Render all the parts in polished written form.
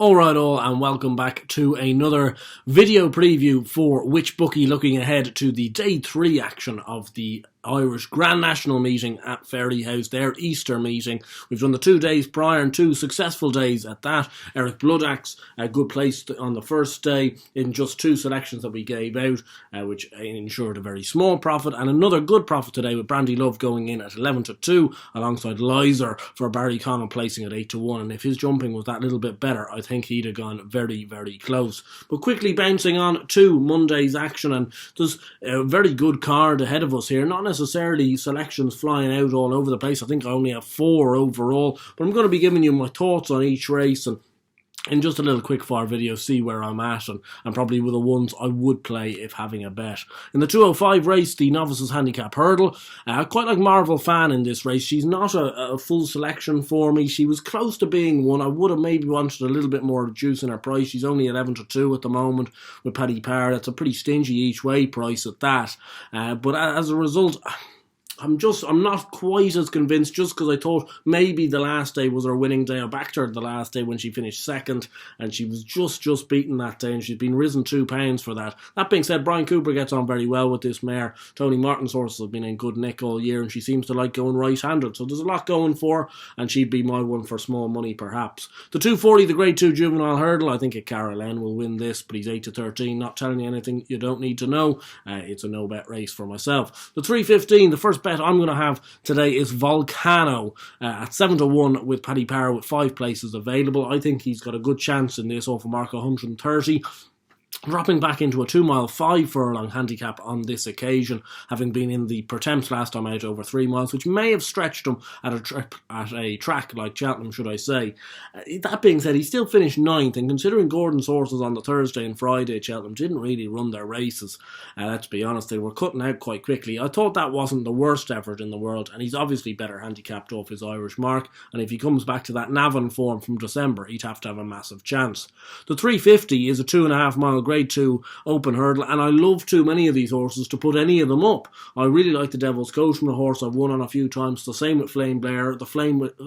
Alright all, and welcome back to another video preview for Which Bookie, looking ahead to the day 3 action of the Irish Grand National meeting at Fairyhouse, their Easter meeting. We've done the 2 days prior and 2 successful days at that. Eric Bloodaxe, a good place on the first day in just 2 selections that we gave out, which ensured a very small profit, and another good profit today with Brandy Love going in at 11-2 alongside Lizer for Barry Connell placing at 8-1, and if his jumping was that little bit better, I think he'd have gone very, very close. But quickly bouncing on to Monday's action, and there's a very good card ahead of us here. Not necessarily selections flying out all over the place. I think I only have 4 overall, but I'm going to be giving you my thoughts on each race and in just a little quick fire video, see where I'm at and probably with the ones I would play if having a bet. In the 205 race, the Novices Handicap Hurdle, quite like Marvel Fan in this race. She's not a full selection for me. She was close to being one. I would have maybe wanted a little bit more juice in her price. She's only 11-2 at the moment with Paddy Power. That's a pretty stingy each way price at that. But as a result, I'm not quite as convinced, just because I thought maybe the last day was her winning day. I backed her the last day when she finished second, and she was just beaten that day, and she's been risen £2 for that. That being said, Brian Cooper gets on very well with this mare. Tony Martin's horses have been in good nick all year, and she seems to like going right-handed, so there's a lot going for her, and she'd be my one for small money perhaps. The 240, the Grade 2 Juvenile Hurdle, I think a Caroline will win this, but he's 8-13, not telling you anything you don't need to know. It's a no-bet race for myself. The 315, the first bet I'm going to have today is Volcano at 7-1 with Paddy Power with 5 places available. I think he's got a good chance in this off a mark 130. Dropping back into a 2-mile 5-furlong handicap on this occasion, having been in the Pertemps last time out over 3 miles, which may have stretched him at a track like Cheltenham, should I say. That being said, he still finished 9th, and considering Gordon's horses on the Thursday and Friday at Cheltenham didn't really run their races, let's be honest, they were cutting out quite quickly. I thought that wasn't the worst effort in the world, and he's obviously better handicapped off his Irish mark, and if he comes back to that Navan form from December, he'd have to have a massive chance. The 350 is a 2.5-mile Grade 2 open hurdle, and I love too many of these horses to put any of them up. I really like the Devil's Coachman, a horse I've won on a few times. The same with Flame Blair,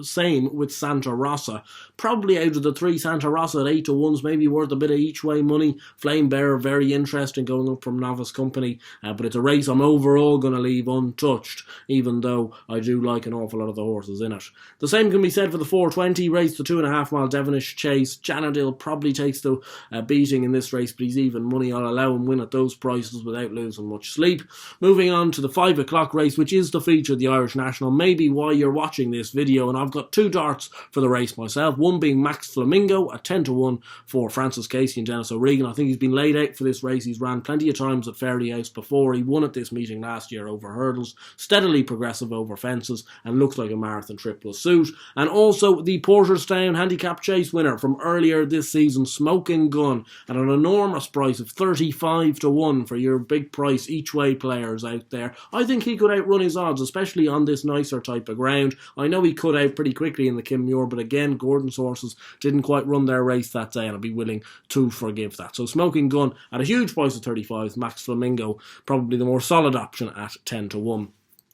same with Santa Rossa. Probably out of the 3, Santa Rossa at 8-1's maybe worth a bit of each way money. Flame Blair, very interesting going up from Novice Company, but it's a race I'm overall going to leave untouched, even though I do like an awful lot of the horses in it. The same can be said for the 420 race, the 2.5-mile Devonish Chase. Janadil probably takes the beating in this race, but he's even money. I'll allow him win at those prices without losing much sleep. Moving on to the 5 o'clock race, which is the feature of the Irish National. Maybe why you're watching this video, and I've got 2 darts for the race myself. One being Max Flamingo at 10-1 for Francis Casey and Dennis O'Regan. I think he's been laid out for this race. He's ran plenty of times at Fairyhouse before. He won at this meeting last year over hurdles, steadily progressive over fences, and looks like a marathon trip will suit. And also the Porterstown Handicap Chase winner from earlier this season, Smoking Gun, at an enormous price of 35-1 for your big price each way players out there. I think he could outrun his odds, especially on this nicer type of ground. I know he cut out pretty quickly in the Kim Muir, but again, Gordon's horses didn't quite run their race that day, and I'd be willing to forgive that. So Smoking Gun at a huge price of 35, Max Flamingo probably the more solid option at 10-1.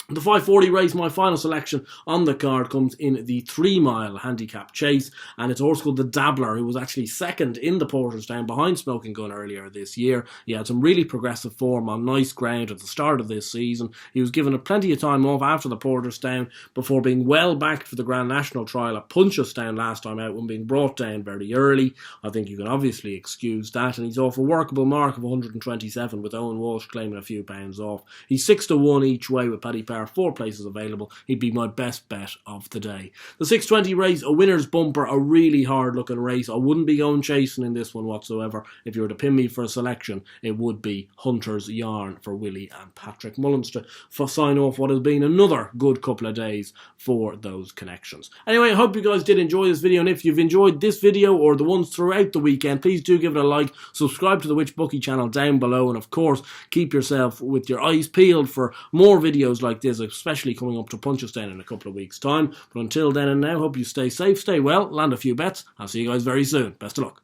The 540 race, my final selection on the card, comes in the 3-mile handicap chase, and it's a horse called the Dabbler, who was actually second in the Porterstown behind Smoking Gun earlier this year. He had some really progressive form on nice ground at the start of this season. He was given plenty of time off after the Porterstown before being well backed for the Grand National trial at Punchestown last time out when being brought down very early. I think you can obviously excuse that, and he's off a workable mark of 127 with Owen Walsh claiming a few pounds off. He's 6-1 each way with Paddy Power, 4 places available. He'd be my best bet of the day. The 620 race, a winner's bumper, a really hard looking race. I wouldn't be going chasing in this one whatsoever. If you were to pin me for a selection, it would be Hunter's Yarn for Willie and Patrick Mullins to sign off what has been another good couple of days for those connections. Anyway, I hope you guys did enjoy this video, and if you've enjoyed this video or the ones throughout the weekend, please do give it a like, subscribe to the Which Bookie channel down below, and of course keep yourself with your eyes peeled for more videos like this, especially coming up to Punchestown in a couple of weeks' time. But until then and now, hope you stay safe, stay well, land a few bets. I'll see you guys very soon. Best of luck.